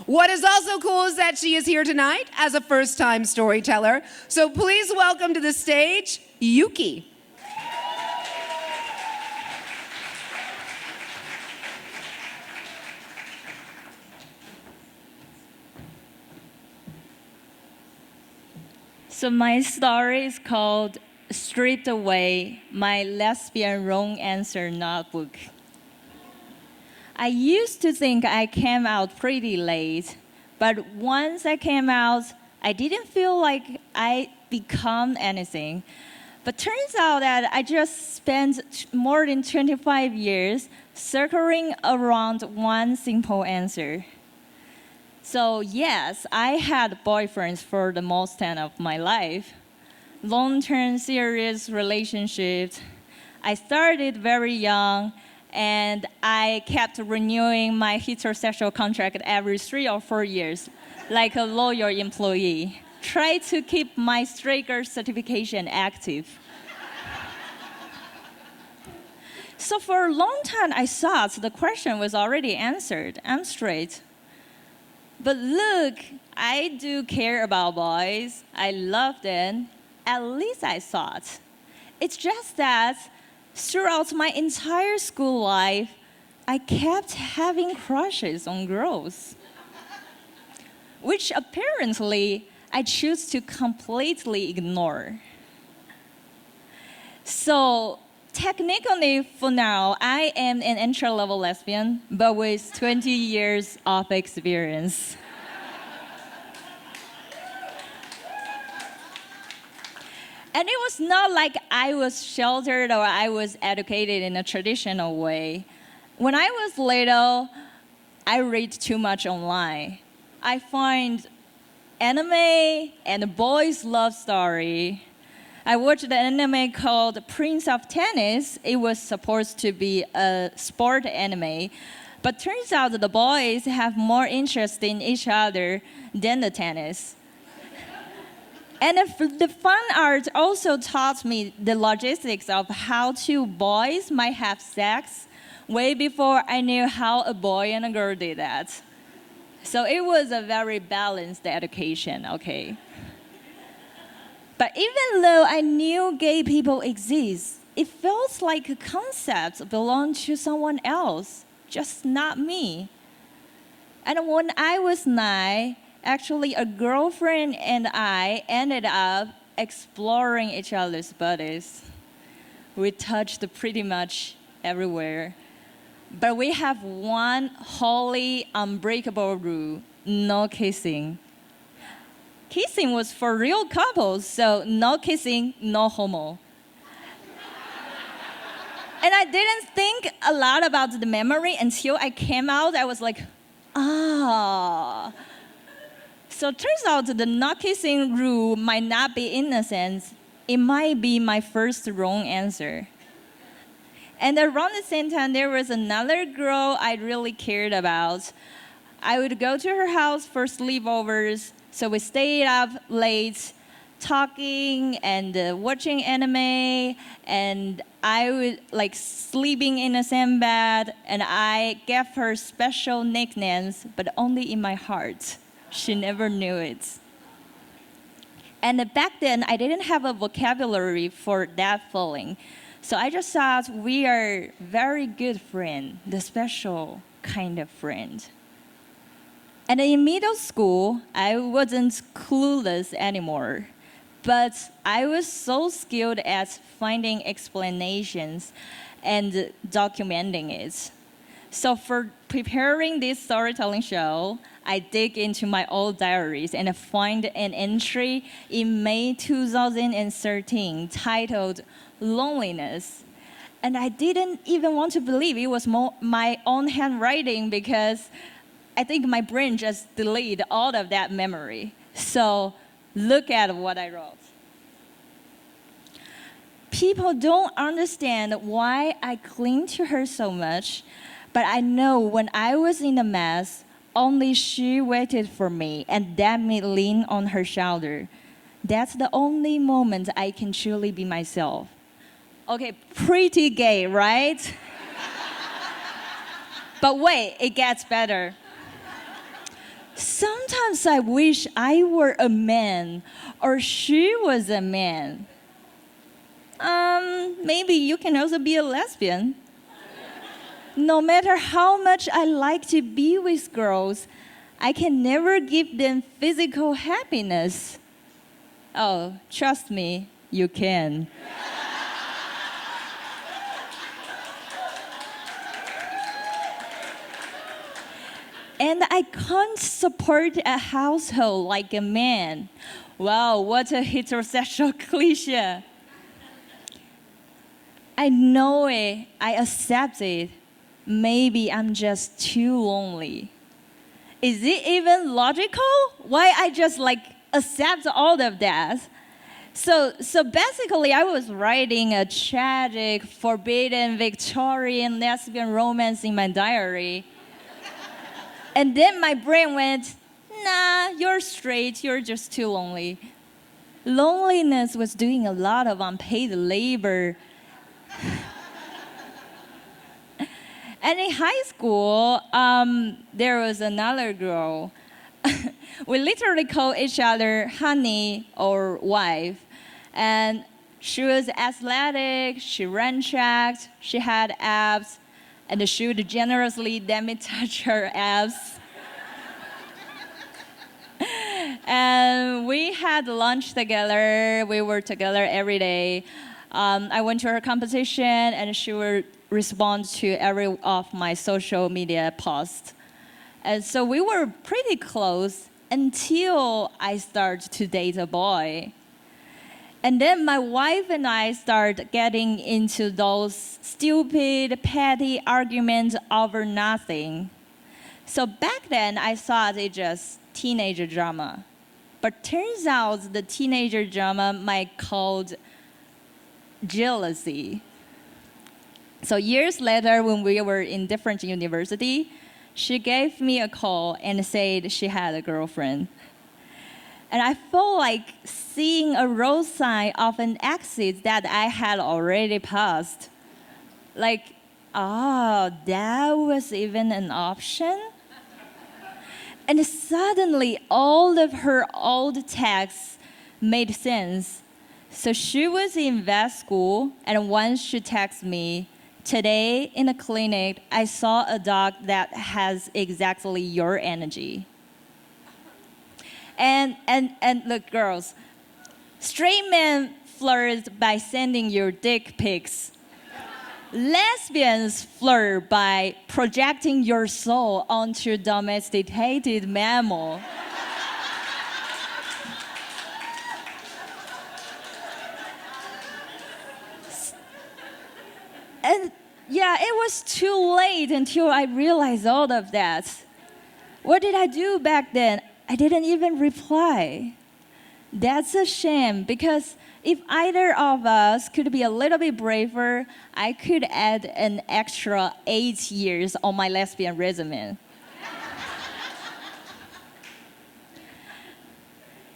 What is also cool is that she is here tonight as a first-time storyteller. So please welcome to the stage, Yuki. So my story is called Stripped Away, My Lesbian Wrong Answer Notebook. I used to think I came out pretty late, but once I came out, I didn't feel like I become anything. But turns out that I just spent more than 25 years circling around one simple answer. So yes, I had boyfriends for the most time of my life. Long-term serious relationships. I started very young, and I kept renewing my heterosexual contract every 3 or 4 years, like a loyal employee. Try to keep my straight girl certification active. So for a long time, I thought the question was already answered. I'm straight. But look, I do care about boys. I love them. At least I thought. It's just that throughout my entire school life, I kept having crushes on girls, which apparently I choose to completely ignore. So technically, for now, I am an entry-level lesbian, but with 20 years of experience. And it was not like I was sheltered or I was educated in a traditional way. When I was little, I read too much online. I find anime and boys' love story. I watched an anime called Prince of Tennis. It was supposed to be a sport anime, but turns out that the boys have more interest in each other than the tennis. And the fun art also taught me the logistics of how two boys might have sex way before I knew how a boy and a girl did that. So it was a very balanced education, okay? But even though I knew gay people exist, it felt like a concept belonged to someone else, just not me. And when I was 9, actually a girlfriend and I ended up exploring each other's bodies. We touched pretty much everywhere. But we have one holy, unbreakable rule: no kissing. Kissing was for real couples, so no kissing, no homo. And I didn't think a lot about the memory until I came out. I was like, ah. So it turns out the no kissing rule might not be innocent. It might be my first wrong answer. And around the same time, there was another girl I really cared about. I would go to her house for sleepovers, so we stayed up late talking and watching anime, and I would like sleeping in the same bed, and I gave her special nicknames, but only in my heart. She never knew it. And back then, I didn't have a vocabulary for that feeling. So I just thought we are very good friend, the special kind of friend. And in middle school, I wasn't clueless anymore. But I was so skilled at finding explanations and documenting it. So for preparing this storytelling show, I dig into my old diaries and find an entry in May 2013 titled Loneliness. And I didn't even want to believe it was my own handwriting, because I think my brain just deleted all of that memory. So look at what I wrote. People don't understand why I cling to her so much, but I know when I was in a mess, only she waited for me and let me lean on her shoulder. That's the only moment I can truly be myself. Okay, pretty gay, right? But wait, it gets better. sometimes I wish I were a man or she was a man. Maybe you can also be a lesbian. No matter how much I like to be with girls, I can never give them physical happiness. Oh, trust me, you can. And I can't support a household like a man. Wow, what a heterosexual cliche. I know it, I accept it. Maybe I'm just too lonely. Is it even logical? Why I just accept all of that? So basically, I was writing a tragic, forbidden Victorian lesbian romance in my diary. And then my brain went, nah, you're straight, you're just too lonely. Loneliness was doing a lot of unpaid labor. And in high school, there was another girl. We literally called each other honey or wife. And she was athletic, she ran track, she had abs, and she would generously let me touch her abs. And we had lunch together, we were together every day. I went to her competition, and she would respond to every of my social media posts. And so we were pretty close until I started to date a boy. And then my wife and I started getting into those stupid, petty arguments over nothing. So back then, I thought it just teenager drama. But turns out the teenager drama might called jealousy. So years later, when we were in different university, she gave me a call and said she had a girlfriend. And I felt like seeing a road sign of an exit that I had already passed. Like, oh, that was even an option? And suddenly, all of her old texts made sense. So she was in vet school, and once she texted me, today in the clinic, I saw a dog that has exactly your energy. And look, girls, straight men flirt by sending your dick pics. Lesbians flirt by projecting your soul onto domesticated mammal. And yeah, it was too late until I realized all of that. What did I do back then? I didn't even reply. That's a shame, because if either of us could be a little bit braver, I could add an extra 8 years on my lesbian resume.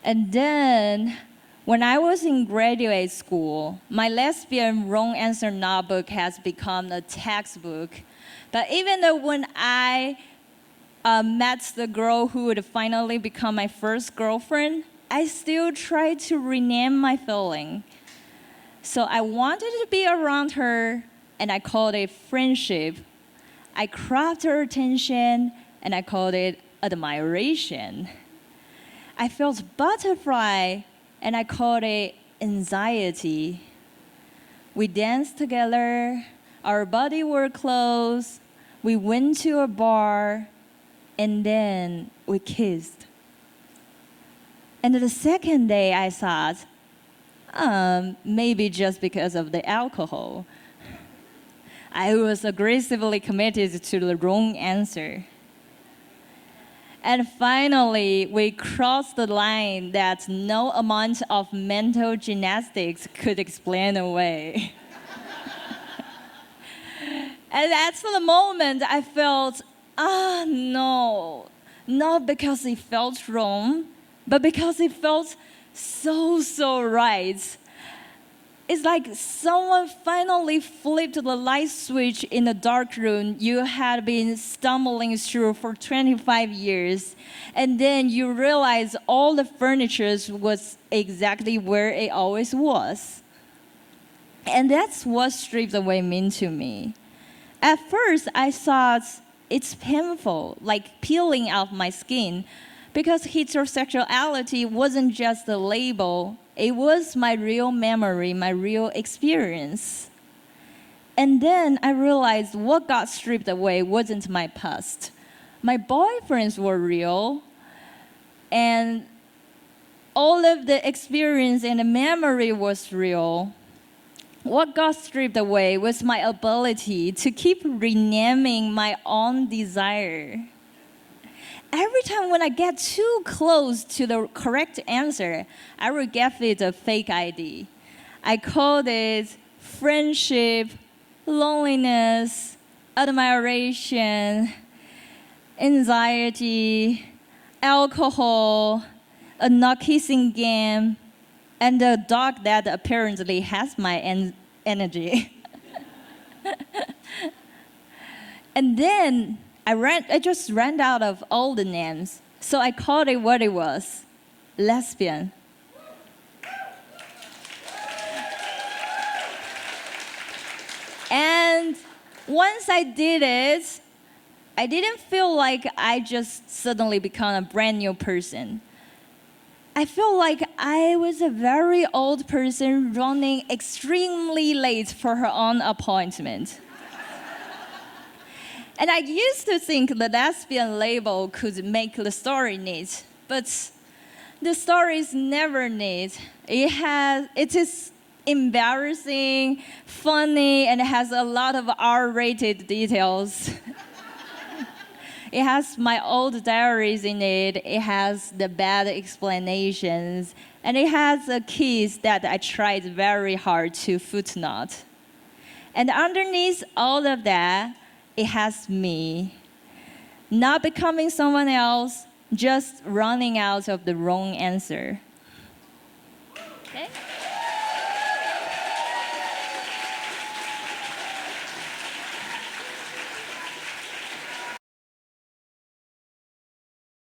And then, when I was in graduate school, my lesbian wrong answer notebook has become a textbook. But even though when I met the girl who would finally become my first girlfriend, I still tried to rename my feeling. So I wanted to be around her, and I called it friendship. I craft her attention, and I called it admiration. I felt butterfly, and I called it anxiety. We danced together, our bodies were close, we went to a bar, and then we kissed. And the second day I thought, maybe just because of the alcohol. I was aggressively committed to the wrong answer. And finally, we crossed the line that no amount of mental gymnastics could explain away. And that's the moment I felt, no, not because it felt wrong, but because it felt so right. It's like someone finally flipped the light switch in the dark room you had been stumbling through for 25 years. And then you realize all the furniture was exactly where it always was. And that's what stripped away meant to me. At first, I thought it's painful, like peeling off my skin, because heterosexuality wasn't just a label, it was my real memory, my real experience. And then I realized what got stripped away wasn't my past. My boyfriends were real, and all of the experience and the memory was real. What got stripped away was my ability to keep renaming my own desire. Every time when I get too close to the correct answer, I will give it a fake ID. I called it friendship, loneliness, admiration, anxiety, alcohol, a not kissing game, and a dog that apparently has my energy. And then I just ran out of all the names, so I called it what it was, lesbian. And once I did it, I didn't feel like I just suddenly become a brand new person. I feel like I was a very old person running extremely late for her own appointment. And I used to think the lesbian label could make the story neat, but the story is never neat. It is embarrassing, funny, and it has a lot of R-rated details. It has my old diaries in it. It has the bad explanations. And it has a kiss that I tried very hard to footnote. And underneath all of that, it has me. Not becoming someone else, just running out of the wrong answer. Okay?